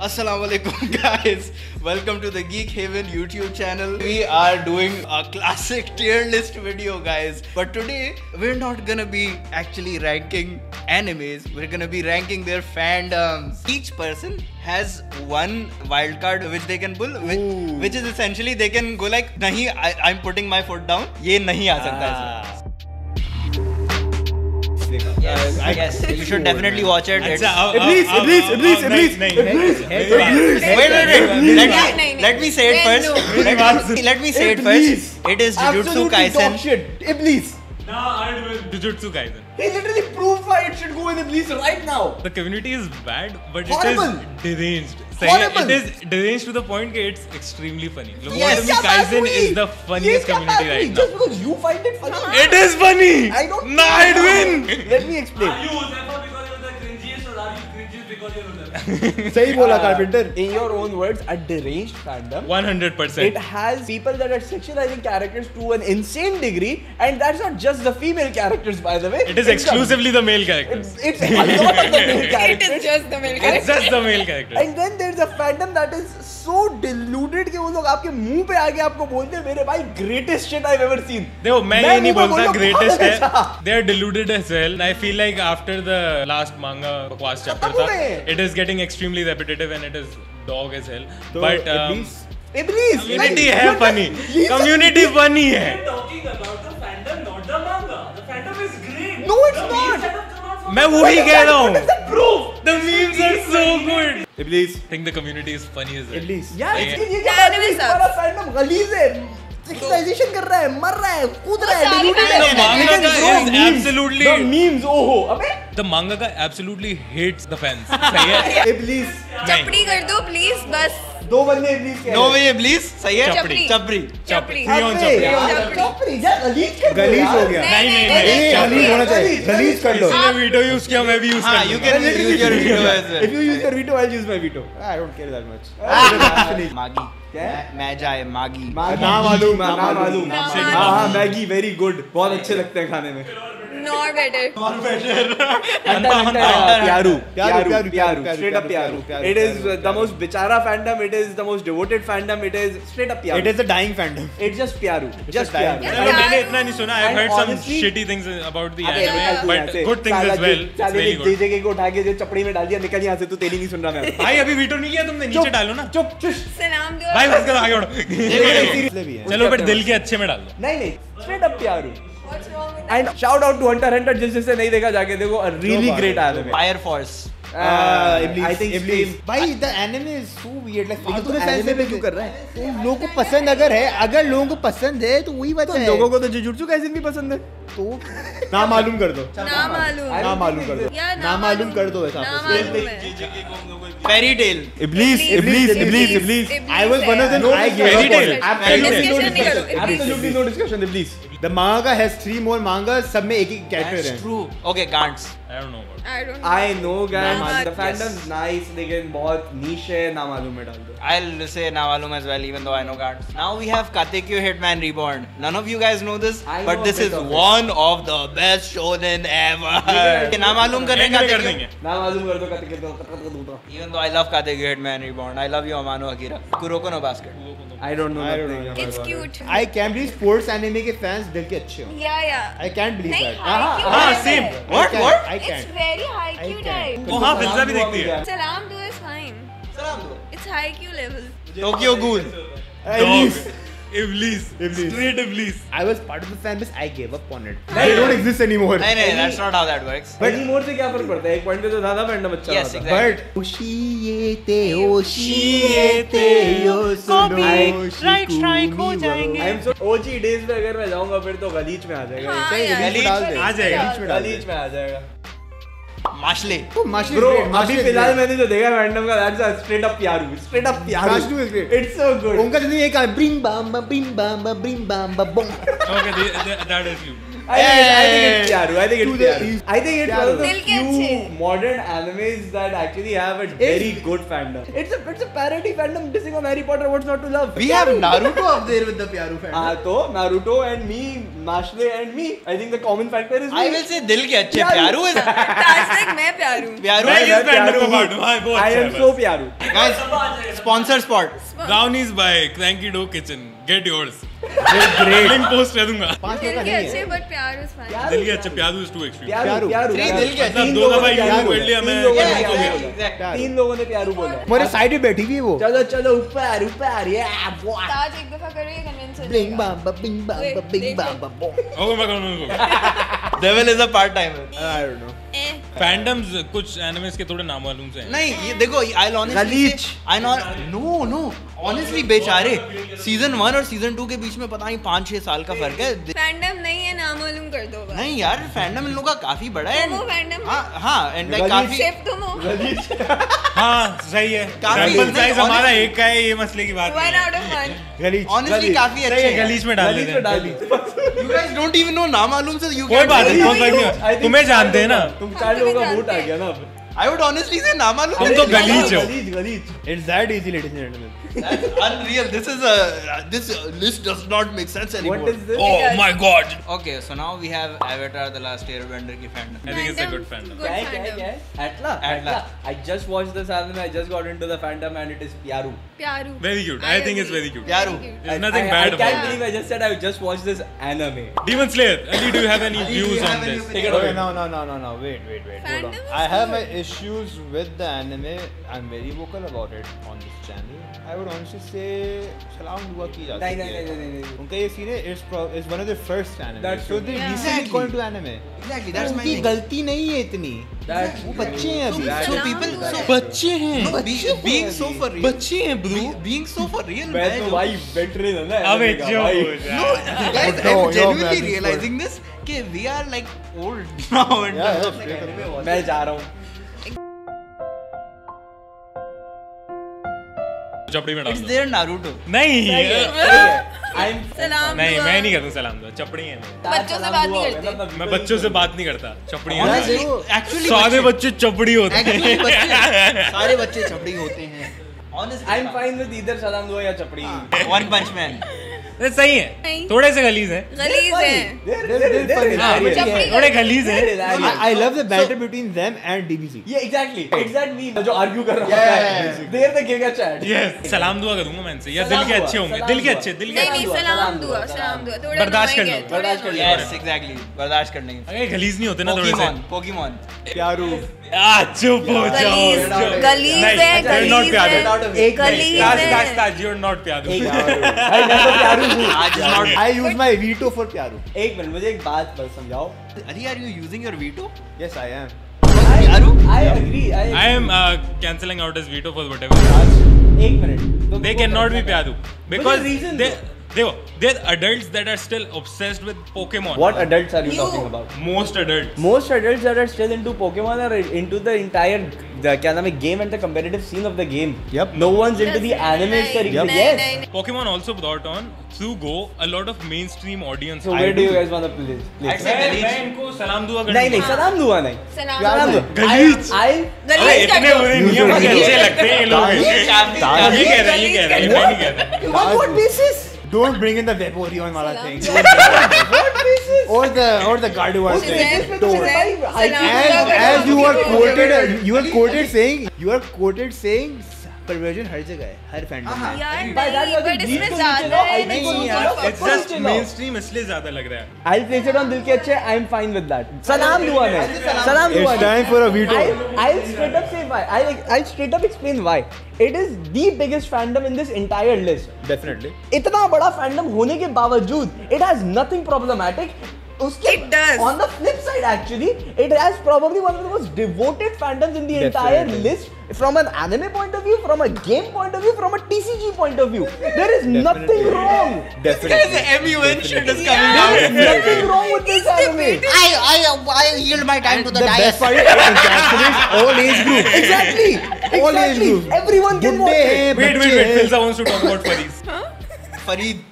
Assalamualaikum guys, welcome to the Geek Haven YouTube channel. We are doing a classic tier list video guys, but today we're not gonna be actually ranking animes, we're gonna be ranking their fandoms. Each person has one wild card which they can pull, which is essentially they can go like, nahi, I'm putting my foot down, ye nahi aa sakta isme. Yes, you should definitely watch it. Wait. Let me say it first. Let me say it first. It is Jujutsu Kaisen. Iblis. Nah, I'll do Jujutsu Kaisen. He literally proved why it should go in Iblis right now. The community is bad, but Horrible. it is deranged. Horrible. It is deranged to the point that it's extremely funny. Yes. Lobotomy Kaisen is the funniest community right now. Just because you find it funny. It is funny! I don't Nah, I'd win! Let me explain. Are you Uzaifa because you're the cringiest or are you cringiest because you're Uzaifa? सही बोला Carpenter. In your own words, a deranged fandom. 100%. It has people that are sexualizing characters to an insane degree, and that's not just the female characters, by the way. It is exclusively the male characters. It's a lot of the male characters. It is just the male It's character. just the male characters. And then there's a fandom that is so deluded कि वो लोग आपके मुंह पे आके आपको बोलते हैं मेरे भाई greatest shit I've ever seen. देखो मैं ये नहीं मुंह पे बोलता बोल रहा हूँ, greatest है. अच्छा। They are deluded as well. I feel like after the last manga बकवास chapter खत्म हो था, गए। it is getting extremely repetitive and it is dog as hell. But Iblis. community है funny. Community funny है. We're talking about the fandom, not the manga. The fandom is great. No, it's the not. memes that have come out from मैं वही कह रहा हूँ. Proof. The memes are so good. Iblis. I think the community is funny as well. Iblis. यार सही है. इसके ये The क्या anime है? sucks. हमारा fandom गलीज है. Sexualization कर रहा है, मर रहा है, कूद रहा है, सारी deluded fandom है. The mangaka Even is the memes, absolutely- the memes, ओहो, अबे. The mangaka absolutely hates the fans. सही है. Iblis. चपड़ी कर दो प्लीज बस. दो बंदे Iblis के. No way, Iblis. सही है? चपड़ी. चपड़ी. चपड़ी. Neon चपड़ी. यार गलीज कर दो गलीज यार. हो गया। नहीं, गलीज होना चाहिए। गलीज कर लो। किसी ने वीडियो यूज किया मैं भी यूज हाँ, कर you लूंगा. can use your video as well. If you use your veto, I'll use my veto. I don't care that much. मागी. क्या? मैं जाए मागी. ना मालूम. ना हाँ हाँ मैगी वेरी गुड. बहुत अच्छे लगते हैं खाने में. Nor better. Pyaru. Pyaru. Straight up Pyaru. It is the most बिचारा fandom. It is the most devoted fandom. It is straight up Pyaru. It is a dying fandom. It's just Pyaru. Just dying. Pyaru. चलो मैंने इतना नहीं सुना. I've And heard some honestly- shitty things about the अबे anime, निकल तू यहाँ but से. good things साला as well. It's साले very ने good. JJK को उठा के जो चपड़ी में डाल दिया निकल यहाँ से. तू तेरी नहीं सुन रहा मैं. भाई अभी वीडियो नहीं किया तुमने. नीचे डालो ना. चुप चुप. सलाम दो. भाई बस करो आगे बढ़ो. भी है। चलो फिर दिल के अच्छे में डाल दो. नहीं straight up Pyaru. What's wrong with that? And shout out to Hunter x Hunter जिसने नहीं देखा जाके देखो. A really great anime. Fire Force. Iblis. I think Iblis. Steve- भाई the anime is so weird. Like लेकिन फालतू तू में anime sense पे क्यों कर रहा है? तो लोगों को पसंद अगर लोगों को पसंद है तो वही बात तो है. लोगों को तो जुजुत्सु काइसेन भी पसंद है. तो ना मालूम कर दो. ना मालूम. ना मालूम कर दो. या ना मालूम कर दो वैसा. ना मालूम है. Fairy Tail. Iblis. I was one of them. I gave Fairy up on Tail. it. Discussion नहीं करो. Absolutely no discussion. Iblis. The manga has 3 more mangas. सब में एक एक character That's है. true. Okay, Gantz. I don't know about it. I don't know. I know guys. मालूम. The fandom's nice लेकिन बहुत niche है. ना मालूम में डाल दो. I'll say Navalum as well, even though I know Gantz. Now we have Katekyo Hitman Reborn. None of you guys know this, I know but a this bit is of it. one of the best shonen ever. Yeah. Namalum करने End में कर Katekyo. देंगे. ना मालूम कर दो कत Even though I love Katekyo Hitman Reborn, I love you Amano Akira. Kuroko no Basket. I don't know. I don't nothing know. about It's it. cute. I can't believe sports anime के fans दिल के अच्छे हो. Yeah. I can't believe नहीं that. haiku हाँ, है. same. What? I can't. What? I It's can't. very haiku I type. वो हाँ फिल्जा भी देखती है. सलाम दो is fine. It's haiku level. Tokyo Ghoul. Iblis. Iblis. Straight Iblis. I was part of the fan base. I gave up on it. They don't exist anymore. नहीं, that's not how that works. But anymore से क्या फर्क पड़ता है? एक point पे तो ज्यादा फैंडम अच्छा Yes, होता है. exactly. But Oshiete Right strike हो जाएंगे. I am so OG days में अगर मैं जाऊंगा फिर तो गलीच में आ जाएगा. हाँ सही है, यार. गलीच में डाल दे. आ जाएगा. गलीच में डाल दे. गलीच में आ जाएगा. Mashle. Mashle Bro, is great. अभी फिलहाल मैंने जो देखा फैंडम का that's a straight up Pyaru. Straight up Pyaru. Mashle is great. It's so good. उनका जितनी एक bring bam bring bam bring bam bong. Okay, that is you. it's Pyaru. I think it's Pyaru. I think it's one of the दिल के few अच्छे। modern animes that actually have a very good fandom. It's a parody fandom dissing on Harry Potter. What's not to love? We have Naruto up there with the Pyaru fan. तो Naruto and me, Mashle and me. I think the common factor is me. I will say दिल के अच्छे Pyaru is Hashtag मैं Pyaru Pyaru मैं is इस fandom को बांटूं, हाँ, वो I अच्छा am है so बस। Pyaru. guys sponsor spot. Brownies by Cranky Dough Kitchen. Get yours. Link post कर दूंगा। दिल के अच्छे but प्यारू is fine दिल के अच्छे Pyaru is too extreme। Pyaru Pyaru Three दिल के अच्छे। मतलब दो दफा यूट्यूब कर लिया मैं। तीन लोगों ने प्यारू बोला है। मेरे साइड पे बैठी हुई है वो चलो चलो ऊपर ऊपर ये ताज एक दफा करो ये कन्विंस हो बिंग जाएगा बम बिंग बम बिंग बम ओके मैं करूँगा। Devil is a part timer. I don't know. Fandoms कुछ एनिमेस के थोड़े नामालूम से हैं। नहीं ये देखो I'll honestly say no honestly बेचारे सीजन 1 और सीजन 2 के बीच में पता नहीं 5-6 साल का फर्क है। फैंडम नहीं है नामालूम कर दो बस नहीं यार फैंडम इन लोगों का काफी बड़ा है। तुम हो fandom? हाँ एंड लाइक काफी सिर्फ तुम हो हाँ सही है। काफी- सैंपल साइज नहीं, हमारा honestly- एक का है ये मसले की बात 1 नहीं है। out of 1 गलीच honestly काफी सही अच्छे है हैं। गलीच में डाल देते हैं। You guys don't even know नामालूम से you कोई can बात नहीं tell. कोई फर्क नहीं है। तुम्हें जानते हैं ना। तुम चार लोगों का वोट आ गया ना अब I would honestly say नामालूम तुम तो गलीच हो। गलीच It's that easy, ladies and gentlemen. That's unreal. This list does not make sense anymore. What is this? Oh my god. Okay, so now we have Avatar: The Last Airbender की fandom. I think it's a good fandom. Good क्या है fandom Atla Atla. I just watched this anime. I just got into the fandom and it is Pyaru. Pyaru Very cute. I think it's very cute. Pyaru. There's nothing I bad can't about believe it. I just said I just watched this anime. Demon Slayer. Ali, do you have any Ali, do you views have on any this? opinion? Take it Okay, away. no. Wait. Hold on. Fandom is I have my good. issues with the anime. I'm very vocal about it on this channel. I would honestly say सलाम दुआ की जाती है। नहीं। उनका ये scene है it's one of the first anime. That's So true. they Yeah. recently Exactly. got into anime. Exactly, that's my उनकी thing. गलती नहीं है इतनी। That's वो बच्चे हैं अभी। So people, so बच्चे हैं। no, being so for real. बच्चे हैं bro. Being so for real. मैं मैं तो जो- भाई veteran है ना अबे anime का, जो भाई। No, guys, No, I'm genuinely you're realizing this कि we are like old now in Yeah, terms of yeah, like yeah. anime watching. मैं जा रहा हूँ चपड़ी में डाल It's दो। there Naruto. नहीं I'm सलाम नहीं दुआ। मैं नहीं करता सलाम दो चपड़ी है बच्चों से बात नहीं करते। मैं बच्चों से बात नहीं करता चपड़ी है Honestly, actually सारे बच्चे- बच्चे चपड़ी होते Actually हैं बच्चे सारे बच्चे छपड़ी होते हैं। Honestly, I'm fine with either सलाम दुआ या चपड़ी One Punch Man. ये सही है नहीं। थोड़े से गलीज है गलीज है They're funny. हाँ, चपड़ी थोड़े गलीज है I love the banter between them and DBZ. Yeah, exactly जो argue कर रहा Yeah, होता yeah, है they're the giga chat yes सलाम दुआ करूंगा मैं इनसे या दिल सलाम के दुआ, अच्छे होंगे सलाम दिल के दुआ। अच्छे दिल के नहीं अच्छे नहीं सलाम दुआ थोड़े बर्दाश्त कर annoying लो, है, थोड़े बर्दाश्त कर लो। annoying Yes, exactly. बर्दाश्त कर लेंगे। अरे गलीज नहीं होते ना थोड़े से Pokemon. प्यारू। चुप हो जाओ गलीज चुप। गलीज नहीं, है you're not गलीज प्यारे। है गलीज है ताज you're not प्यारे भाई मैं तो प्यारू हूँ आज is not. I use my veto for Pyaru. एक मिनट मुझे एक बात बस समझाओ Ali, are you using your veto? Yes, I am. Pyaru? I agree I am cancelling out his veto for whatever एक मिनट तो they cannot be Pyaru because reason they're adults that are still obsessed with Pokemon. What adults are you You. talking about? Most adults. Most adults that are still into Pokemon are into the entire क्या नाम है game and the competitive scene of the game. Yep. No one's into the anime तरीके नहीं, yes. नहीं, नहीं। Pokemon also brought on through Go a lot of mainstream audience. So where do you guys want to play? I'd say Galeed. मैं इनको सलाम दुआ नहीं नहीं करूंगा। सलाम दुआ नहीं सलाम प्यार दुआ। में। गलीज। I'll अरे गलीज इतने कर बुरे दो। नियम मुझे अच्छे लगते हैं ये लोग ताज- ये कह रहे हैं ये कह रहे हैं मैं नहीं कह रहा on what basis? Don't bring in the Vaporeon wala सलाम thing. दुआ। What basis? Or the Gardevoir Which is thing. it? Don't. सलाम दुआ As करो। you are quoted saying perversion हर जगह है हर फैंडम में. यार By that नहीं logic, बट Greek इसमें को ज्यादा नीचे लो, है I think नहीं वो यार नीचे लो। It's just mainstream इसलिए ज्यादा लग रहा है। I'll place it on दिल के अच्छे. I'm fine with that. सलाम दुआ नहीं. सलाम दुआ It's नहीं. time for a veto. I'll straight up say why. I'll straight up explain why. It is the biggest fandom in this entire list. Definitely. इतना बड़ा fandom होने के बावजूद it has nothing problematic. उसके It does. On the flip side, actually, it has probably one of the most devoted fandoms in the entire Definitely. list. From an anime point of view, from a game point of view, from a TCG point of view, there is nothing Definitely. wrong. Definitely. MUN shit is coming There is out. nothing wrong with this anime. I yield my time to The best part is it encapsulates all age groups. Exactly. All age Exactly. groups. Everyone can watch it. Wait, Filza wants to talk about furries. Fareed.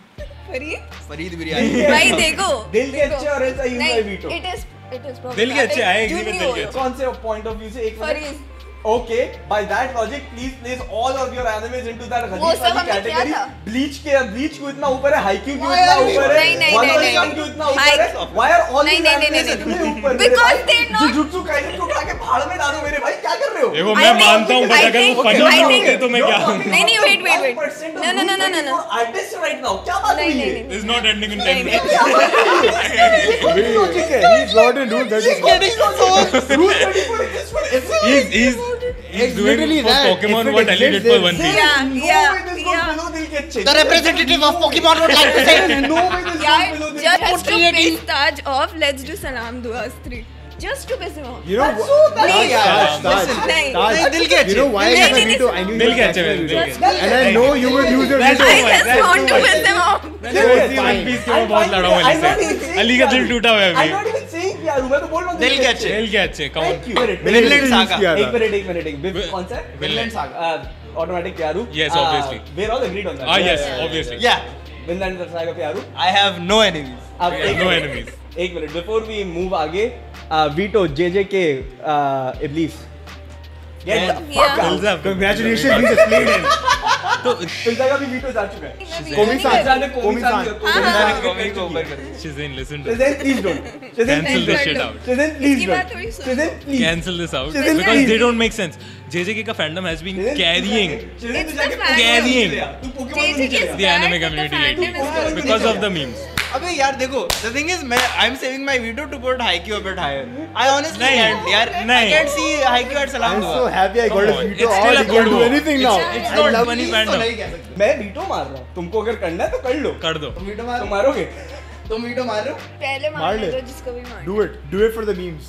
Farid Farid biryani. भाई देखो दिल के अच्छे और ऐसा use है veto. It is probably दिल के अच्छे आए, Junior दिल के अच्छे। कौन से पॉइंट ऑफ व्यू से एक फरीज Okay, by that logic, please place all of your animes into that वो Ghazif सब वाली हमने किया category. था। Bleach क्यों इतना ऊपर है? Haikyuu क्यों इतना ऊपर है? नहीं, नहीं, One नहीं, Punch नहीं, Man नहीं। क्यों इतना ऊपर है? Why are all नहीं, these नहीं, animes नहीं, इतने नहीं। ऊपर? Because मेरे भाई, they're not- Jujutsu Kaisen को उठा के पहाड़ में डालो मेरे भाई, क्या कर रहे हो? देखो I मैं think- मानता हूँ, but I अगर वो think- फनी I होते think- तो मैं क्या हूँ? नहीं, नहीं, wait, wait, wait. 5% of No, no, no, no, no, no. artists right now. क्या बात नहीं, हुई नहीं, है? नहीं। It's not ending in नहीं, 10 नहीं। minutes. ये कौन सी logic है? He's not in rule 34. Rule 34 exists for everyone. He's doing literally for that. Pokemon If it what Ellie did exists, for then- One Piece. Yeah, No yeah, way this goes yeah. below दिल के अच्छे. The representative of Pokemon would like to say. No way this Yeah, goes below दिल के just to अच्छे. piss Taj off, let's do Salam Dua us three. Just to piss him off. You know That's what? so bad. नहीं यार, Taj, listen. नहीं। Taj, नहीं, दिल के अच्छे। You know why नहीं, I नहीं, veto? नहीं, I knew दिल you के would अच्छे, actually दिल के veto. अच्छे। And I know you would use your That's veto. I just want to piss him off. मैंने उसी One Piece के मैं बहुत लड़ा हूँ I'm अली not even से। saying अली का दिल प्यारू. टूटा हुआ है I'm अभी। not even saying प्यारू, मैं तो बोल रहा हूँ दिल के अच्छे। दिल के अच्छे, come on. Thank you. Vinland Saga। किया था। एक मिनट कौन सा है? Vinland Saga. Automatic Pyaru. Yes, obviously. We're all agreed on that. Ah yes, yeah. obviously. Yeah, Vinland Saga Pyaru. I have no enemies. अब We have एक no मिनट, enemies. एक minute before we move आगे, veto JJK Iblis. Get the fuck Yeah. out. Thumbs up. Congratulations, he's explained it. तुलसा का भी veto जा चुका है. Komi-san. तुलसा ने Komi-san. मैंने कॉमेडी को ऊपर कर दिया। Shizane, listen to Shazam, please don't. Shazam, Cancel please this don't. shit out. Shazam, please इसकी बात थोड़ी don't. सुनो। Shazam, please. Cancel this out Shazam, because please. they don't make sense. JJK का fandom has been Shazam, carrying Shazam, It's तू the जाके fandom. Carrying. तू Pokemon JJK नहीं is खेलेगा. the anime bad, but community the lately fandom is good. because of the memes. अबे यार देखो, the thing is मैं I'm saving my video to put Haikyuu a bit higher. I honestly नहीं, can't यार. I नहीं। can't see Haikyuu at Salam I'm Dua. so happy I got Come a on, veto. it's still All a he good can do war. anything now. It's I not love funny Please तो fandom. नहीं कह सकते। मैं veto मार रहा हूँ. तुमको अगर करना है तो कर लो. कर दो. तुम वीडियो तो मारो, मारोगे. तुम वीडियो मार रहे हो? पहले मार मारने ले। दो जिसको भी मारना। Do it. Do it for the memes.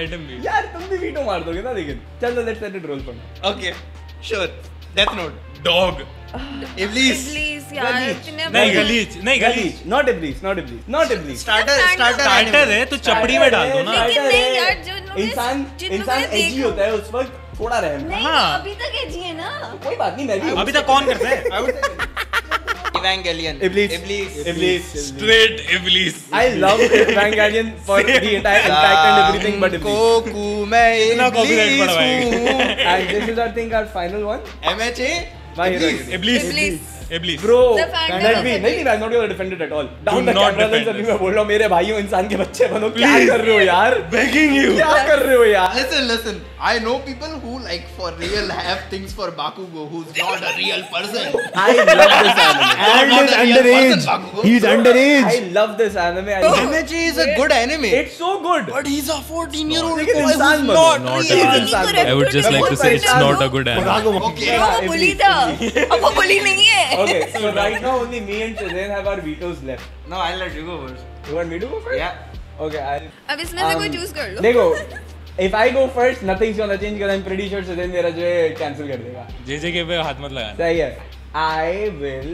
Let him be. यार तुम भी वीटो मार दोगे ना लेकिन. चलो let's let it roll for now. Okay, sure. Death Note. Dog. Iblis. Iblis यार गलीच। इतने नहीं बड़े- गलीच, नहीं गलीच. Not Iblis, not Iblis, not Iblis. Starter Starter Starter है तो चपड़ी में डाल दो ना. लेकिन Starter नहीं है. यार, जो लोग ने- इंसान जिन लोगों इंसान ने एजी देखा- होता है उस वक्त थोड़ा रहम. नहीं हाँ। अभी तक एजी है ना। कोई बात नहीं मैं भी अभी तक कौन करता है? I would Evangelion. Iblis. Iblis. Iblis. Straight Iblis. I love Evangelion for the entire impact and everything but Iblis. Cuckoo मैं इतना copyright पड़ा भाई. Iblis हूँ. And this is I think our final one. MHA. My hero. Iblis. Iblis. Iblis. Bro, The fandom let is me a नहीं I'm not gonna defend it at all. Down Do the not camera lens defend अभी this. मैं बोल रहा हूँ मेरे भाइयों इंसान के बच्चे बनो क्या Please. कर रहे हो यार? Begging you. क्या कर रहे हो यार? Listen. I know people who like for real have things for Bakugo who's not a real person. I love this anime. And not he's a real underage. person, Bakugo. He's underage. I love this anime. I love it. MHA is a good anime. It's so good. But he's a 14-year-old लेकिन boy इंसान who's बनो. not Not real. a- इंसान correct I would just to like to say it's defend not it. a good anime. Okay. वो bully था अब वो bully नहीं है। Okay, so right now only me and Shazam have our vetoes left. No, I'll let you go first. You want me to go first? Yeah. Okay, I'll. अब इसमें से कोई choose कर लो। देखो, if I go first, nothing's gonna change because I'm pretty sure Shazam मेरा जो है cancel कर देगा. JJK पे हाथ मत लगाना. सही है. I will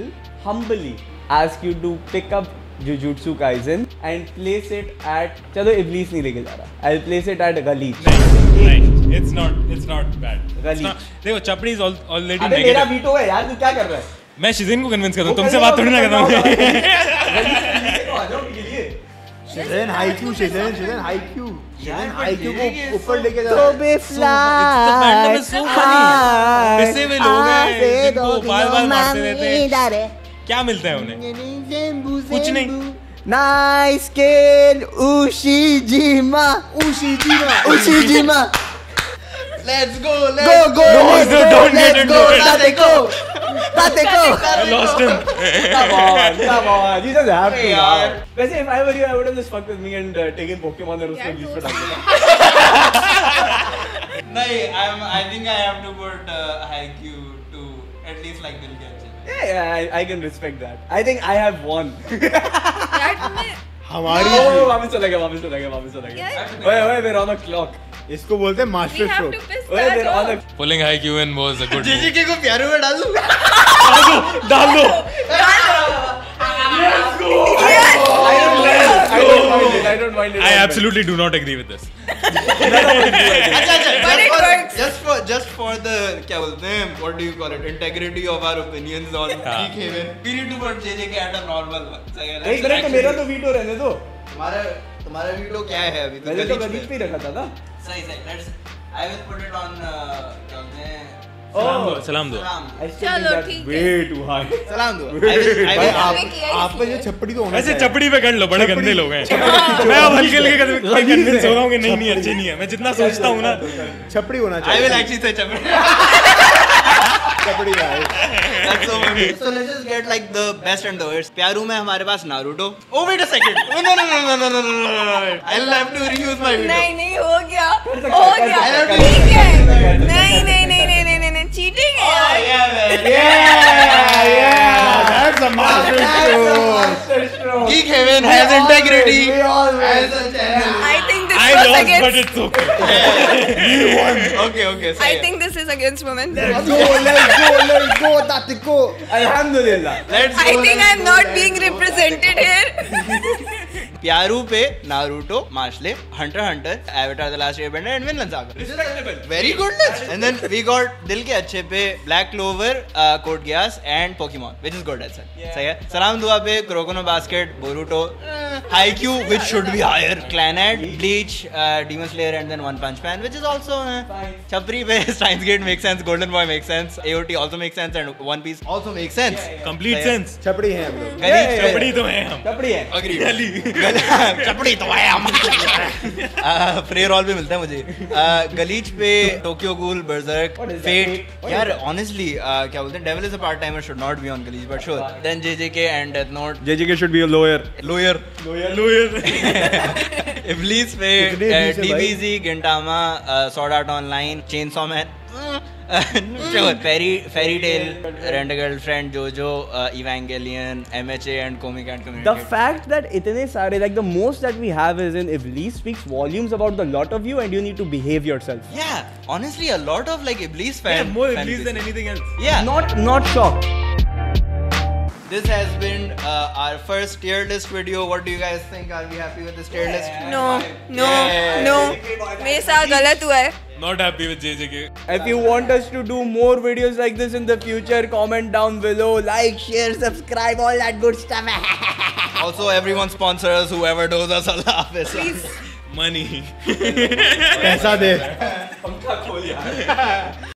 humbly ask you to pick up Jujutsu Kaisen and place it at. चलो Iblis नहीं लेके जा रहा. I'll place it at Galeech. नहीं, it's not bad. It's Galeech. not- देखो चपड़ी is already अबे मेरा negative. वीटो है यार तू क्या कर रहा है? मैं शिजिन को कन्विंस कर दूं वो तुमसे कर बात लो, थोड़ी ना कर करता लो, हूँ. Galeech को आ जाओ के लिए. Shazam Haikyuu, Shazam Haikyuu. यार, Shazam but Haikyuu ये को ऊपर so- लेके जा रहा है. It's the fandom is so funny. पिसे हुए लोग हैं जिनको बार-बार मारते रहते हैं. क्या मिलता है उन्हें? कुछ नहीं. Nice scale Ushijima. Ushijima. Let's go. Go, Let's go, No, let's no, go, don't get let's into go, it. Tateko. Tateko. I lost him. Come on, you just have to Hey, now. yaar. वैसे if I were you, I would have just fucked with me and taken Pokemon और उसको बीच पे डाल दिया. नहीं, I think I have to put Haikyuu to at least like दिल के अच्छे. Yeah, I can respect that. I think I have won. यार तुम्हें हमारी Oh, वापस चला गया. यार Wait, we're on a clock. इसको बोलते हैं we master have stroke. to piss Wait, that we're on a. off. Pulling Haikyuu in was a good move. JJK को प्यारू में डाल दूँ. डाल दो. I don't I don't mind it. I absolutely do not agree with this. But it works. Just for the क्या बोलते हैं, what do you call it, integrity of our opinions on Geek Haven, we need to put JJK at a normal one. सही है, एक minute, तो मेरा तो veto रहने दो. तुम्हारा वीडियो क्या है अभी? मैंने तो गलीच पे ही रखा था ना. सही. I will put it on क्या बोलते हैं, सलाम दो. I still चलो, think that's ठीक है. way too high. सलाम दो. I भाई will आप पे जो छपड़ी तो होना वैसे चाहिए. चपड़ी पे कर लो, बड़े गंदे लोग हैं. मैं अब हल्के हल्के कन्विंस हो रहा हूँ कि नहीं अच्छी नहीं है. मैं जितना सोचता हूँ ना. छपड़ी होना I चाहिए. will actually say chapri. छपड़ी भाई. That's so funny. So let's just get like the best and the worst. Pyaru में हमारे पास Naruto. Oh wait a second. No. I'll have to reuse my video. नहीं हो गया. I have to ठीक है. नहीं cheating है यार. Yeah, that's a master stroke. Geek Haven has integrity. We all As a channel. I think this I was lost, but against. it's okay. Okay. I think this is against women. Let's go, Tatiko. Alhamdulillah. Let's go. I think I'm not being represented here. प्यारू पे Naruto, मार्शले, Hunter, Avatar the Last Airbender and Vinland Saga. Very good list. And then we got दिल के अच्छे पे black clover, code Geass and Pokemon, which is good as well. सही है. सलाम दुआ पे Kuroko no Basket, Boruto, Haikyuu which should be higher, Clannad, Bleach, Demon Slayer and then One Punch Man which is also छपरी पे Steins Gate makes sense, Golden Boy makes sense, AOT also makes sense and One Piece also makes sense. Complete sense. छपड़ी हैं हम लोग. चपड़ी तो हैं हम. कपड़ी है. चपड़ी तो है हम. प्रे रोल भी मिलता है मुझे. गलीच पे टोक्यो गूल, बर्जर्क, फेट. यार ऑनेस्टली क्या बोलते हैं, Devil is a Part Timer should not be on गलीच but sure. Then JJK and Death Note. JJK should be a lawyer. Lawyer. इब्लीस पे कितने Iblis है भाई? DBZ, Gintama, Sword Art Online, Chainsaw Man, Fairy Tail, Rent Girlfriend, JoJo, Evangelion, MHA and Comic and Community. The fact that itne sare, like the most that we have is in Iblis speaks volumes about the lot of you and you need to behave yourself. Yeah, honestly, a lot of like Iblis fan. Yeah, more fan Iblis base. than anything else. Yeah. Not shocked. This has been our first tier list video. What do you guys think? Are we happy with this tier list? No. Yeah. मेरे साथ गलत हुआ है. Not happy with JJK. If you want us to do more videos like this in the future, comment down below, like, share, subscribe, all that good stuff. Also, everyone sponsor us. Whoever knows us, Allah Hafiz. Please. Money. पैसा दे.